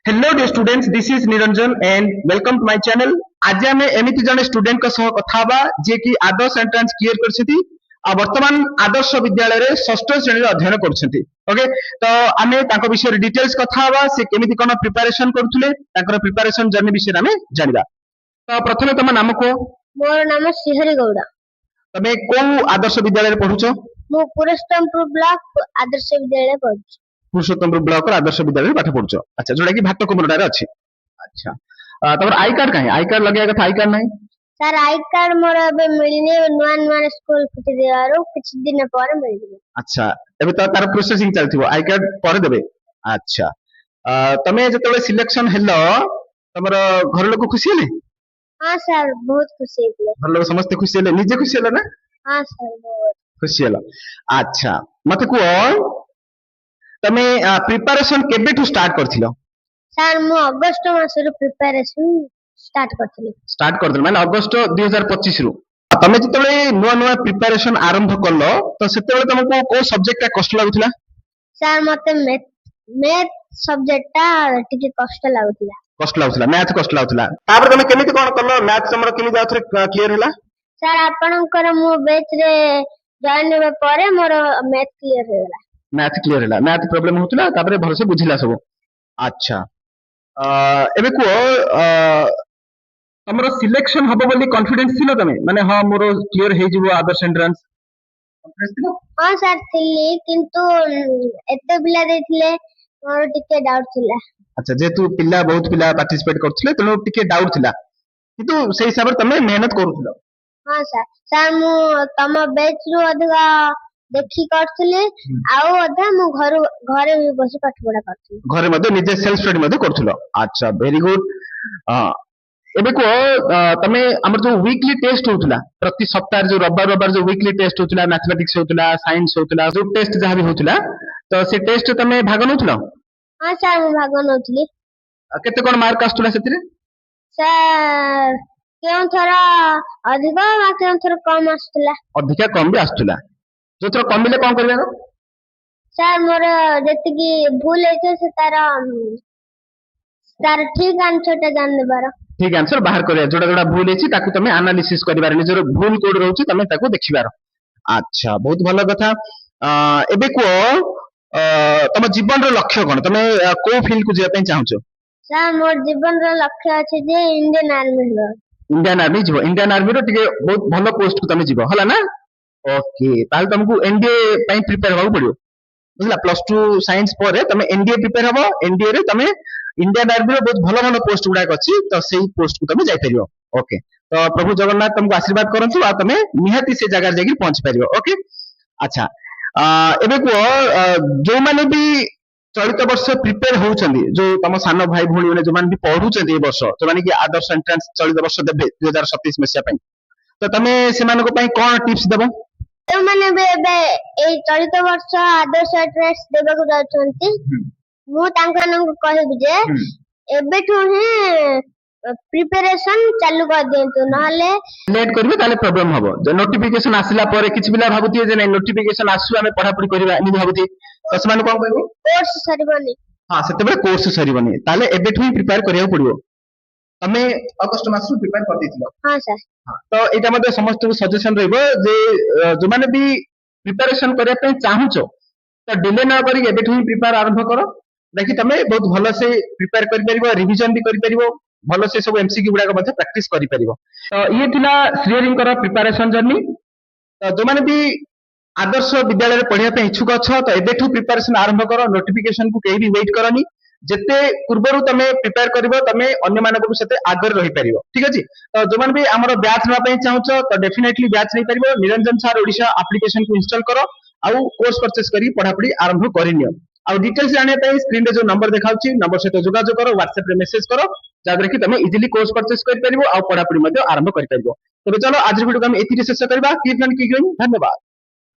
Hello dear students, this is Niranjan and welcome to my channel. आज आम एमती जने स्टूडेंट कथा जे कि आदर्श एंट्रांस क्लियर करछथि आ वर्तमान आदर्श विद्यालय रे षष्ठ श्रेणी रे अध्ययन करछथि। ओके, तो आमे ताको विषय रे डिटेल्स कथा से केमिति कोन प्रिपरेशन करथुले ताकर प्रिपरेशन जर्नी विषय आमे जानिबा। तो प्रथमे तम नाम को? मोर नाम श्रीहरि गौड़ा। तमे को आदर्श विद्यालय रे पढुछो? मु पुरस्तमपुर ब्लॉक आदर्श विद्यालय पढुछु। पुरुषोत्तमपुर ब्लॉक आदर्श विद्यालय पाठ पढुछो। अच्छा, जोडा कि भाट कुमरडा रे अछि। अच्छा, तमर आई कार्ड काहे? आई कार्ड लगेया कथा, आई कार्ड नाही? सर आई कार्ड मोर अबे मिलने नुआ नुआ स्कूल फुटी देवारो कुछ दिन पर मिल। अच्छा, एबे तो तार प्रोसेसिंग चलथिबो, आई कार्ड पर देबे। अच्छा, तमे जतले सिलेक्शन हेलो तमर घर लोक खुशी हेले? हां सर, बहुत खुशी हेले। घर लोक समस्त खुशी हेले, निजे खुशी हेले ना? हां सर, बहुत खुशी हेलो। अच्छा, मते को तमे प्रिपरेशन केबेठु स्टार्ट करथिलो? सर मु अगस्त मासरो प्रिपरेशन स्टार्ट करथिली माने अगस्त 2025 रु। तमे जतले नुआ नुआ प्रिपरेशन आरंभ करलो तो सेतेबेले तुमको को सब्जेक्ट का कष्ट लागुथिला? सर मते मैथ सब्जेक्ट टा टिके कष्ट लागुथिला। मैथ कष्ट लागुथिला। तापर तमे केमिति कोन करलो? मैथ हमर केमि जाथरे क्लियर होला? सर आपनकर मु बैच रे जॉइन होबे परे मोर मैथ क्लियर होला। मैथ क्लियर होला, मैथ प्रॉब्लम होतला तापर भलसे बुझिला सब। अच्छा, एबे को तमरो सिलेक्शन हबो बोली कॉन्फिडेंस थिलो तमे? माने हां मोर क्लियर हे जिवो आदर्श एंट्रेंस कॉन्फिडेंस थिलो? हां सर थिली, किंतु एते पिला देथिले मोर टिके डाउट थिला। अच्छा, जेतु पिला बहुत पिला पार्टिसिपेट करथिले तनो टिके डाउट थिला, किंतु से हिसाब रे तमे मेहनत करूथिलो। हां सर, सर मु तम बैच रु अधिका देखि करथिले आउ अधा मु घरे भी बसी पाठ पढा करथिले। घरे मध्ये निजे सेल्फ स्टडी मध्ये करथिलो। अच्छा, वेरी गुड। एबे को तमे हमर जो वीकली टेस्ट होतला प्रति सप्ताह जो रविवार जो वीकली टेस्ट होतला, मैथमेटिक्स होतला, साइंस होतला, जो टेस्ट जहां भी होतला तो से टेस्ट तमे भाग नउथलो? हां सर मु भाग नउथली। केते कोन मार्क आस्तुला सेतिरे? सर केउ थरा अधिका वा केउ थरा कम आस्तुला? अधिका कम भी आस्तुला। जो थरा कमिले कोन करबेनो? सर मोर जति की भूल हेते से तार ठीक आंसर टा जान लेबार। ठीक आंसर बाहर करिया, जोडा जोडा भूल हेछि ताकू तमे एनालिसिस करिबार, निजर भूल कोड रहउछि तमे ताकू देखिबार। अच्छा, बहुत भलो कथा। एबे को तम जीवन रो लक्ष्य कोन? तमे को फील्ड को जिया पे चाहछो? सर मोर जीवन रो लक्ष्य अछि जे इंडियन आर्मी हो। इंडियन आर्मी जीवो? इंडियन आर्मी रो टिके बहुत भलो पोस्ट को तमे जीवो हला ना? ओके, ताल तुमको एनडीए पई प्रिपेयर होउ पड़ियो, बुझला? प्लस 2 साइंस परे तमे एनडीए प्रिपेयर हबो। एनडीए रे तमे इंडियन आर्मी रो बहुत भलो भलो पोस्ट गुडा अछि, तो सेही पोस्ट को तमे जाय परियो। ओके, तो प्रभु जगन्नाथ तुमको आशीर्वाद करंतु आ तमे निहाती से जगह जागी पहुंच परियो। ओके, अच्छा, एबे को जो माने भी चलित वर्ष प्रिपेयर होउछंदी, जो तम सानो भाई भूणी माने जो माने भी पढुछंदी ए वर्ष, जो माने कि आदर्श एंट्रेंस चलित वर्ष देबे 2027 मसिया पई, तो तमे सेमान को पई कोन टिप्स देबो? तो माने बे ए चलित वर्ष आदर्श एंट्रेंस देबा को जाउछंती, मु तांका नंग कहबि जे एबेठु ही प्रिपरेशन चालू कर देंतु, नहले लेट करबे ताले प्रॉब्लम हबो। जो नोटिफिकेशन आसिला परे किछ बिला भाबुती जे नै नोटिफिकेशन आसु हमें पढा पढी करबा नि भाबुती, तो समान कोन कहबो? कोर्स सरिबनी। हां, सेते बे कोर्स सरिबनी, ताले एबेठु ही प्रिपेयर करिया पड़ियो। तमे अगस्त मास रु प्रिपेयर कर दिथिलो? हां सर। हां, तो एटा मध्ये समस्त को सजेशन रहबो जे जो माने भी प्रिपरेशन करिया पे चाहूचो तो डिले ना करी एबेठु ही प्रिपेयर आरंभ करो, देखि तमे बहुत भलो से प्रिपेयर करि परिबो, रिवीजन भी करि परिबो, भलो से सब एमसीक्यू गुडा मध्ये प्रैक्टिस करि परिबो। तो ये थिला श्रीहरिंकर प्रिपरेशन जर्नी। तो जो माने भी आदर्श विद्यालय रे पढिया पे इच्छुक अछ तो एबेठु प्रिपरेशन आरंभ करो, नोटिफिकेशन को केही भी वेट करनी। जेते पूर्वरु तमे प्रिपेयर करिवो तमे अन्य मानको सेते आगर रहि परिवो। ठीक अछि, तो जो माने भी हमर बैच ना पे चाहूचो तो डेफिनेटली बैच नै परिवो। निरंजन सर ओडिशा एप्लीकेशन को इंस्टॉल करो आउ कोर्स परचेस करी पढा पढी आरंभ करिनियो। आउ डिटेल्स जाने पे स्क्रीन रे जो नंबर देखाउची नंबर से जोगाजोग करो, व्हाट्सएप रे मेसेज करो, जादरे कि तमे इजीली कोर्स परचेस करि परिवो आउ पढा पढी मध्ये आरंभ करि परिवो। तबे चलो आज वीडियो को हम एथि शेष करबा। Keep learning, keep growing. धन्यवाद।